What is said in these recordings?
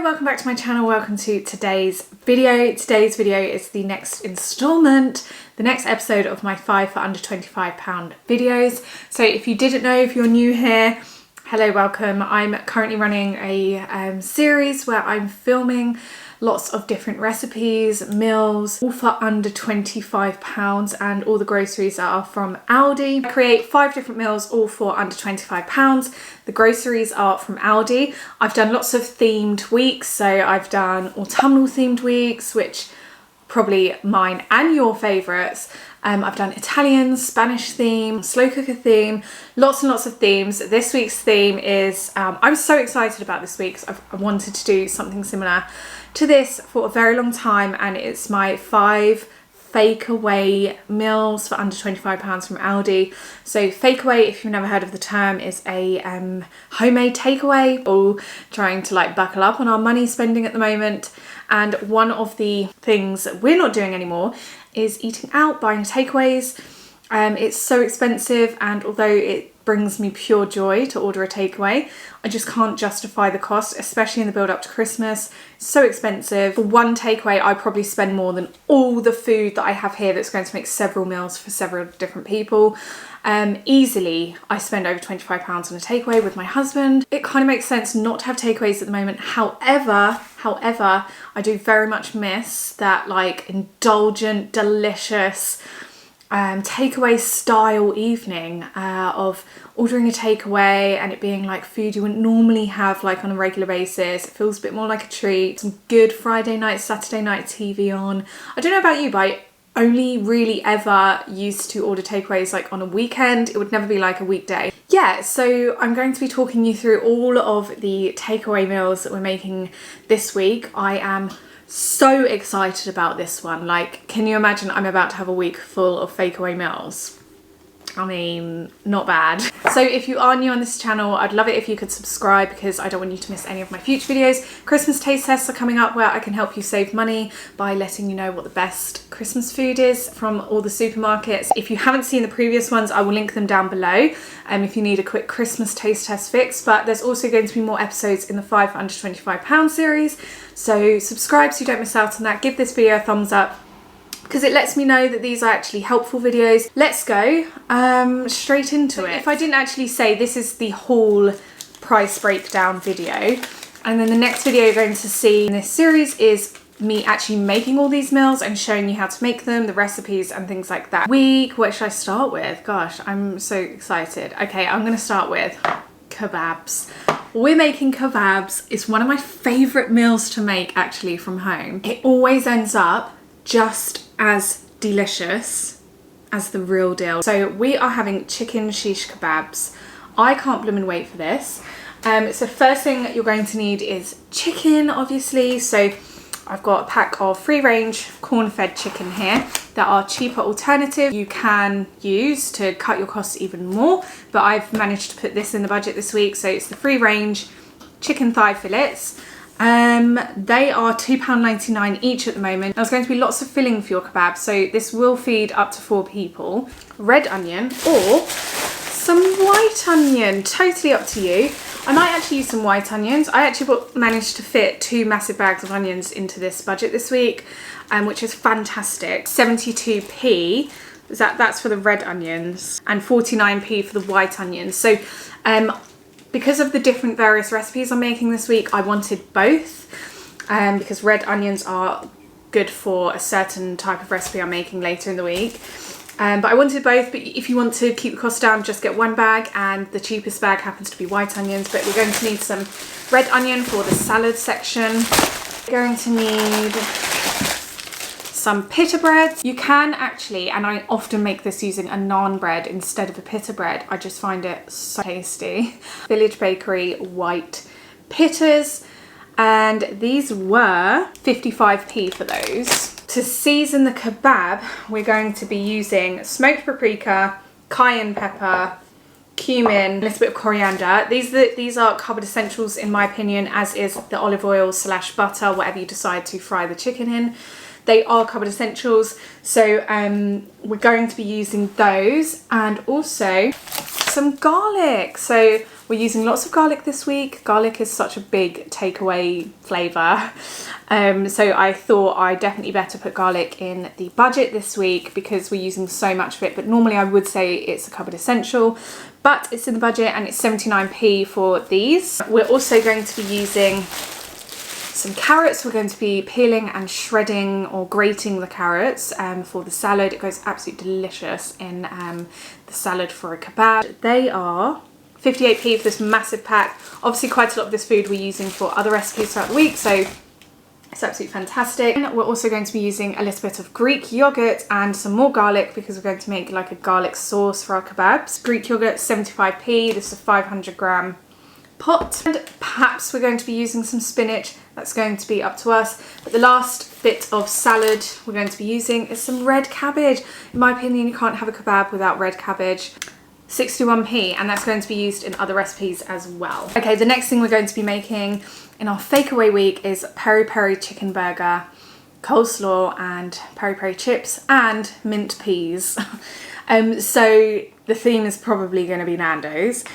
Hello, welcome back to my channel. Welcome to today's video. Today's video is the next installment, the next episode of my 5 for under £25 videos. So if you didn't know, if you're new here, hello, welcome. I'm currently running a series where I'm filming lots of different recipes, meals, all for under £25, and all the groceries are from Aldi. I create 5 different meals, all for under £25. The groceries are from Aldi. I've done lots of themed weeks, so I've done autumnal themed weeks, which probably mine and your favourites. I've done Italian, Spanish theme, slow cooker theme, lots and lots of themes. This week's theme is, I'm so excited about this week because I've wanted to do something similar to this for a very long time, and it's my 5 Fakeaway meals for under £25 from Aldi. So Fakeaway, if you've never heard of the term, is a homemade takeaway, all trying to like buckle up on our money spending at the moment. And one of the things that we're not doing anymore is eating out, buying takeaways. It's so expensive, and although it brings me pure joy to order a takeaway, I just can't justify the cost, especially in the build up to Christmas. It's so expensive. For one takeaway, I probably spend more than all the food that I have here that's going to make several meals for several different people. Easily, I spend over £25 on a takeaway with my husband. It kind of makes sense not to have takeaways at the moment. However, I do very much miss that like indulgent, delicious takeaway style evening of ordering a takeaway and it being like food you wouldn't normally have like on a regular basis. It feels a bit more like a treat. Some good Friday night, Saturday night TV on. I don't know about you, but I only really ever used to order takeaways like on a weekend. It would never be like a weekday. Yeah, so I'm going to be talking you through all of the takeaway meals that we're making this week. I am so excited about this one. Like, can you imagine I'm about to have a week full of Fakeaway meals? I mean, not bad. So if you are new on this channel, I'd love it if you could subscribe because I don't want you to miss any of my future videos. Christmas taste tests are coming up where I can help you save money by letting you know what the best Christmas food is from all the supermarkets. If you haven't seen the previous ones, I will link them down below if you need a quick Christmas taste test fix. But there's also going to be more episodes in the 5 for under £25 series. So subscribe so you don't miss out on that. Give this video a thumbs up, because it lets me know that these are actually helpful videos. Let's go straight into it. If I didn't actually say, this is the whole price breakdown video. And then the next video you're going to see in this series is me actually making all these meals and showing you how to make them, the recipes and things like that. What should I start with? Gosh, I'm so excited. Okay, I'm gonna start with kebabs. We're making kebabs. It's one of my favorite meals to make actually from home. It always ends up just as delicious as the real deal. So we are having chicken shish kebabs. I can't blooming wait for this. So first thing you're going to need is chicken, obviously. So I've got a pack of free-range corn-fed chicken here that are cheaper alternative you can use to cut your costs even more, but I've managed to put this in the budget this week. So it's the free-range chicken thigh fillets. They are £2.99 each at the moment. There's going to be lots of filling for your kebab, so this will feed up to 4 people. Red onion or some white onion, totally up to you. I might actually use some white onions. I actually managed to fit 2 massive bags of onions into this budget this week, which is fantastic. 72p, that's for the red onions, and 49p for the white onions. So because of the different various recipes I'm making this week, I wanted both because red onions are good for a certain type of recipe I'm making later in the week. But I wanted both, but if you want to keep the cost down, just get 1 bag, and the cheapest bag happens to be white onions. But we're going to need some red onion for the salad section. We're going to need some pita bread. You can actually, and I often make this using a naan bread instead of a pita bread. I just find it so tasty. Village Bakery white pittas, and these were 55p for those. To season the kebab, we're going to be using smoked paprika, cayenne pepper, cumin, a little bit of coriander. These are cupboard essentials in my opinion, as is the olive oil / butter, whatever you decide to fry the chicken in. They are cupboard essentials, so we're going to be using those, and also some garlic. So We're using lots of garlic this week. Garlic is such a big takeaway flavour. So I thought I definitely better put garlic in the budget this week because we're using so much of it. But normally I would say it's a cupboard essential, but it's in the budget and it's 79p for these. We're also going to be using some carrots. We're going to be peeling and shredding or grating the carrots for the salad. It goes absolutely delicious in the salad for a kebab. They are 58p for this massive pack. Obviously quite a lot of this food we're using for other recipes throughout the week, so it's absolutely fantastic. And we're also going to be using a little bit of Greek yogurt and some more garlic because we're going to make like a garlic sauce for our kebabs. Greek yogurt, 75p. This is a 500 gram pot. And perhaps we're going to be using some spinach. That's going to be up to us. But the last bit of salad we're going to be using is some red cabbage. In my opinion, you can't have a kebab without red cabbage. 61p, and that's going to be used in other recipes as well. Okay, the next thing we're going to be making in our Fakeaway week is peri peri chicken burger, coleslaw and peri peri chips and mint peas. So the theme is probably going to be Nandos.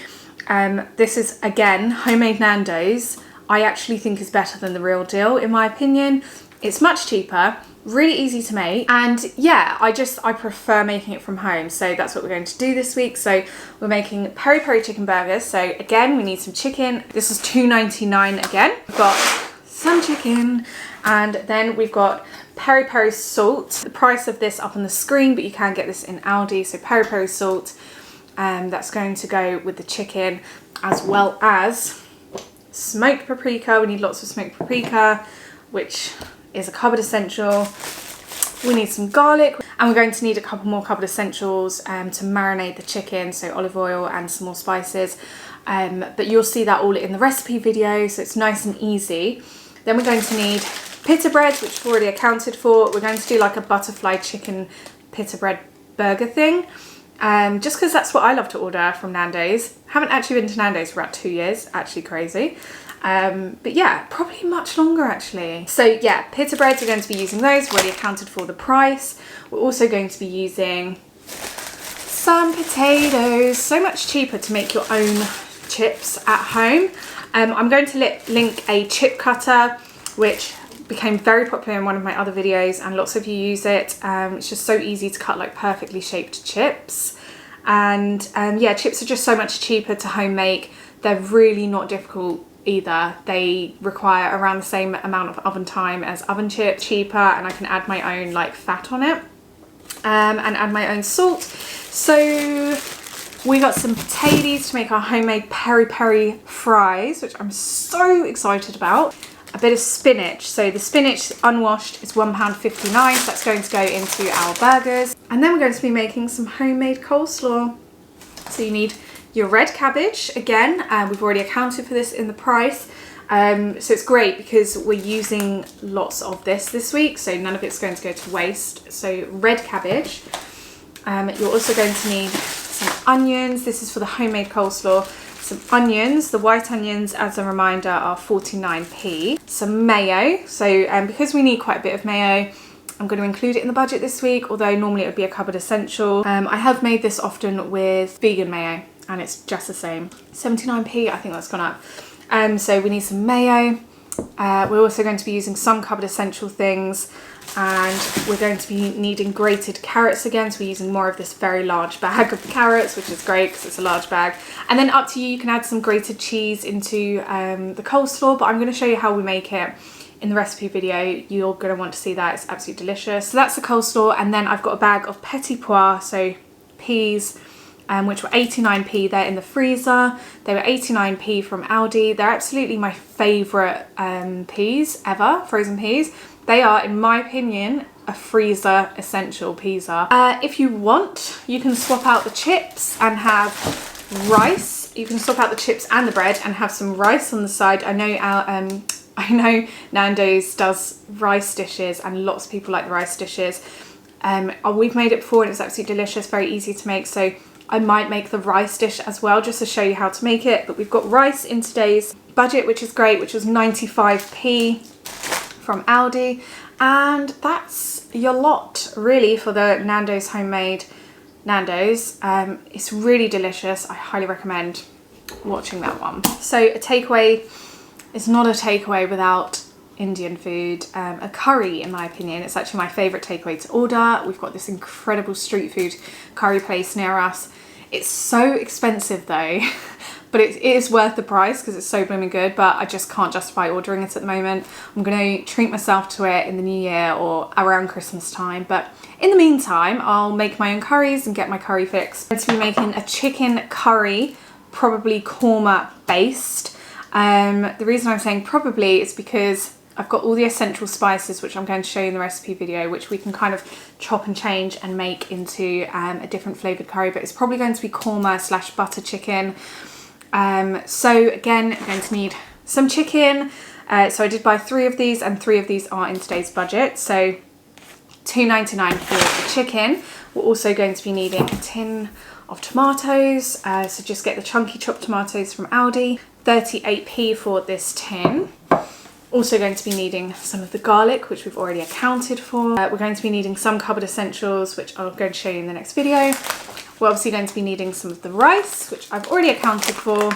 This is again homemade Nandos. I actually think is better than the real deal in my opinion. It's much cheaper, really easy to make, and yeah, I prefer making it from home, so that's what we're going to do this week. So we're making peri peri chicken burgers. So again, we need some chicken. This is $2.99 again. We've got some chicken, and then we've got peri peri salt. The price of this up on the screen, but you can get this in Aldi. So peri peri salt, that's going to go with the chicken, as well as smoked paprika. We need lots of smoked paprika, which is a cupboard essential. We need some garlic, and we're going to need a couple more cupboard essentials to marinate the chicken, so olive oil and some more spices. But you'll see that all in the recipe video, so it's nice and easy. Then we're going to need pita bread, which we've already accounted for. We're going to do like a butterfly chicken pita bread burger thing, just because that's what I love to order from Nandos. Haven't actually been to Nandos for about 2 years, actually crazy. But yeah, probably much longer actually. So yeah, pita breads, we're going to be using those. We've already accounted for the price. We're also going to be using some potatoes. So much cheaper to make your own chips at home. I'm going to link a chip cutter, which became very popular in one of my other videos, and lots of you use it. It's just so easy to cut like perfectly shaped chips. And yeah, chips are just so much cheaper to home make. They're really not difficult either. They require around the same amount of oven time as oven chips, cheaper, and I can add my own like fat on it, and add my own salt. So we got some potatoes to make our homemade peri peri fries, which I'm so excited about. A bit of spinach. So the spinach unwashed is £1.59, so that's going to go into our burgers. And then we're going to be making some homemade coleslaw. So you need your red cabbage, again, we've already accounted for this in the price. So it's great because we're using lots of this week, so none of it's going to go to waste. So red cabbage. You're also going to need some onions. This is for the homemade coleslaw. Some onions. The white onions, as a reminder, are 49p. Some mayo. So because we need quite a bit of mayo, I'm going to include it in the budget this week, although normally it would be a cupboard essential. I have made this often with vegan mayo, and it's just the same. 79p, I think that's gone up. So we need some mayo. We're also going to be using some cupboard essential things, and we're going to be needing grated carrots again. So we're using more of this very large bag of carrots, which is great because it's a large bag. And then up to you, you can add some grated cheese into the coleslaw, but I'm going to show you how we make it in the recipe video. You're going to want to see that. It's absolutely delicious. So that's the coleslaw, and then I've got a bag of petit pois, so peas, which were 89p. They're in the freezer. They were 89p from Aldi. They're absolutely my favourite peas ever, frozen peas. They are, in my opinion, a freezer essential. Peas are. If you want, you can swap out the chips and have rice. You can swap out the chips and the bread and have some rice on the side. I know Nandos does rice dishes, and lots of people like the rice dishes. We've made it before and it's absolutely delicious, very easy to make. So I might make the rice dish as well, just to show you how to make it. But we've got rice in today's budget, which is great, which was 95p from Aldi. And that's your lot really for the Nandos homemade Nandos. It's really delicious. I highly recommend watching that one. So a takeaway is not a takeaway without Indian food. A curry, in my opinion, it's actually my favourite takeaway to order. We've got this incredible street food curry place near us. It's so expensive though, but it is worth the price because it's so blooming good, but I just can't justify ordering it at the moment. I'm going to treat myself to it in the new year or around Christmas time, but in the meantime, I'll make my own curries and get my curry fix. I'm going to be making a chicken curry, probably korma based. The reason I'm saying probably is because I've got all the essential spices, which I'm going to show you in the recipe video, which we can kind of chop and change and make into a different flavoured curry, but it's probably going to be korma / butter chicken. So again, I'm going to need some chicken. So I did buy 3 of these, and 3 of these are in today's budget. So $2.99 for the chicken. We're also going to be needing a tin of tomatoes. So just get the chunky chopped tomatoes from Aldi. 38p for this tin. Also going to be needing some of the garlic, which we've already accounted for. We're going to be needing some cupboard essentials, which I'll go and show you in the next video. We're obviously going to be needing some of the rice, which I've already accounted for.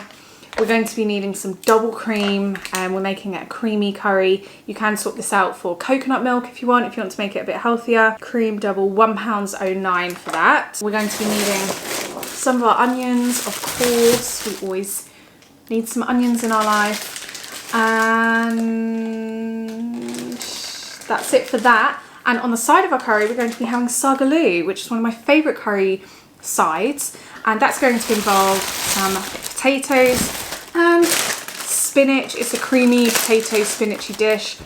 We're going to be needing some double cream, and we're making it a creamy curry. You can swap this out for coconut milk if you want to make it a bit healthier. Cream double, £1.09 for that. We're going to be needing some of our onions, of course. We always need some onions in our life. And that's it for that. And on the side of our curry, we're going to be having sagaloo, which is one of my favourite curry sides, and that's going to involve some potatoes and spinach. It's a creamy potato spinachy dish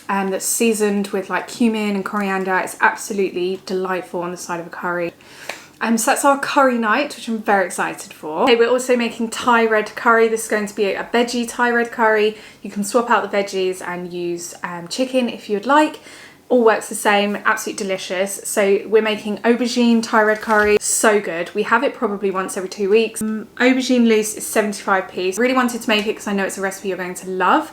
that's seasoned with like cumin and coriander. It's absolutely delightful on the side of a curry. So that's our curry night, which I'm very excited for. Okay, we're also making Thai red curry. This is going to be a veggie Thai red curry. You can swap out the veggies and use chicken if you'd like. All works the same, absolutely delicious. So we're making aubergine Thai red curry, so good. We have it probably once every 2 weeks. Aubergine loose is 75p. Really wanted to make it because I know it's a recipe you're going to love,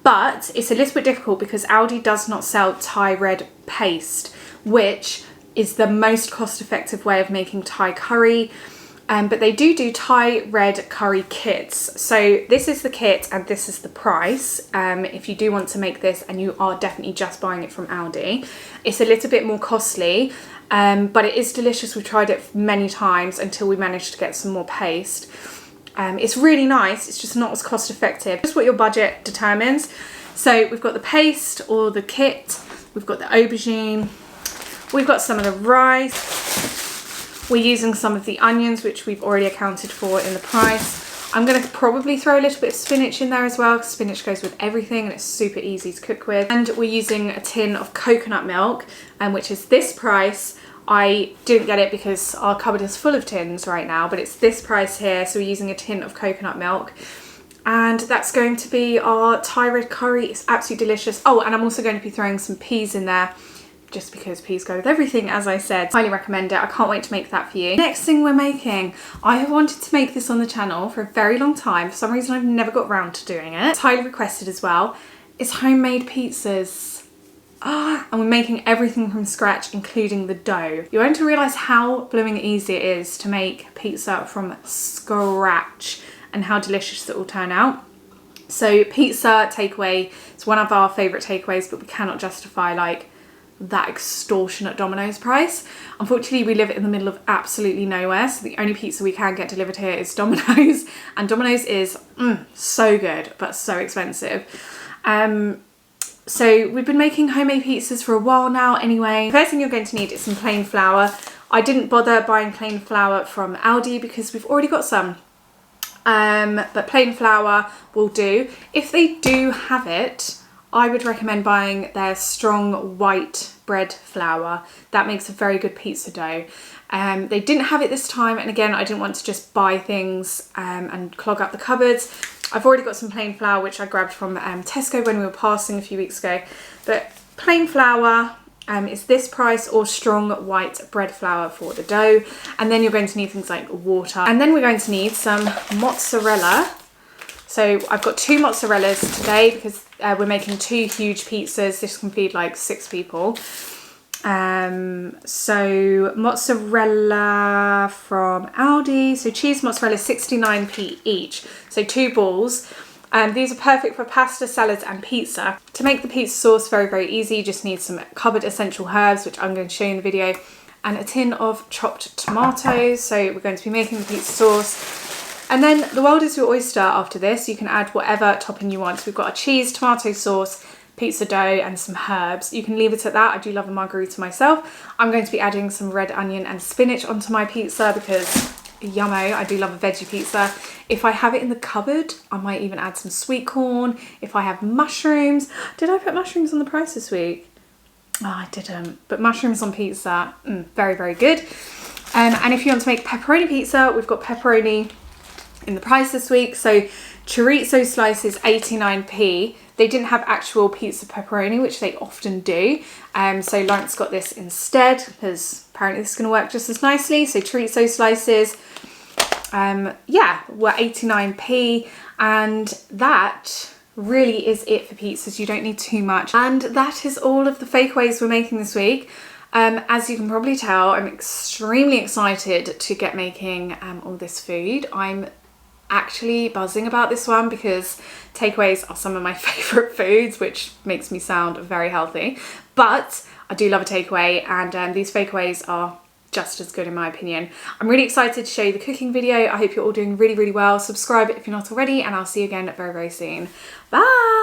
but it's a little bit difficult because Aldi does not sell Thai red paste, which is the most cost-effective way of making Thai curry. But they do Thai red curry kits. So this is the kit and this is the price. If you do want to make this, and you are definitely just buying it from Aldi, it's a little bit more costly, but it is delicious. We've tried it many times until we managed to get some more paste. It's really nice, it's just not as cost effective. Just what your budget determines. So we've got the paste or the kit, we've got the aubergine, we've got some of the rice. We're using some of the onions, which we've already accounted for in the price. I'm going to probably throw a little bit of spinach in there as well, because spinach goes with everything and it's super easy to cook with. And we're using a tin of coconut milk, which is this price. I didn't get it because our cupboard is full of tins right now, but it's this price here. So we're using a tin of coconut milk. And that's going to be our Thai red curry. It's absolutely delicious. Oh, and I'm also going to be throwing some peas in there, just because peas go with everything, as I said. Highly recommend it. I can't wait to make that for you. Next thing we're making, I have wanted to make this on the channel for a very long time. For some reason, I've never got around to doing it. It's highly requested as well. It's homemade pizzas. And we're making everything from scratch, including the dough. You're going to realise how blooming easy it is to make pizza from scratch and how delicious it will turn out. So pizza takeaway, it's one of our favourite takeaways, but we cannot justify like that extortionate Domino's price. Unfortunately, we live in the middle of absolutely nowhere, so the only pizza we can get delivered here is Domino's, and Domino's is so good but so expensive. So we've been making homemade pizzas for a while now anyway. The first thing you're going to need is some plain flour. I didn't bother buying plain flour from Aldi because we've already got some, but plain flour will do. If they do have it, I would recommend buying their strong white bread flour. That makes a very good pizza dough. They didn't have it this time, and again, I didn't want to just buy things and clog up the cupboards. I've already got some plain flour, which I grabbed from Tesco when we were passing a few weeks ago. But plain flour is this price, or strong white bread flour for the dough. And then you're going to need things like water. And then we're going to need some mozzarella. So I've got 2 mozzarellas today because we're making 2 huge pizzas. This can feed like 6 people. So mozzarella from Aldi. So cheese mozzarella 69p each. So 2 balls. These are perfect for pasta, salads and pizza. To make the pizza sauce very, very easy, you just need some cupboard essential herbs, which I'm going to show you in the video, and a tin of chopped tomatoes. So we're going to be making the pizza sauce. And then the world is your oyster after this. You can add whatever topping you want. So we've got a cheese, tomato sauce, pizza dough and some herbs. You can leave it at that. I do love a margarita myself. I'm going to be adding some red onion and spinach onto my pizza because yummo, I do love a veggie pizza. If I have it in the cupboard, I might even add some sweet corn. If I have mushrooms, did I put mushrooms on the price this week? Oh, I didn't, but mushrooms on pizza, very, very good. And if you want to make pepperoni pizza, we've got pepperoni in the price this week. So chorizo slices 89p. They didn't have actual pizza pepperoni, which they often do. So Lawrence got this instead because apparently this is going to work just as nicely. So chorizo slices, yeah, were 89p, and that really is it for pizzas. You don't need too much. And that is all of the fakeaways we're making this week. As you can probably tell, I'm extremely excited to get making all this food. I'm actually buzzing about this one because takeaways are some of my favourite foods, which makes me sound very healthy. But I do love a takeaway, and these fakeaways are just as good in my opinion. I'm really excited to show you the cooking video. I hope you're all doing really, really well. Subscribe if you're not already, and I'll see you again very, very soon. Bye!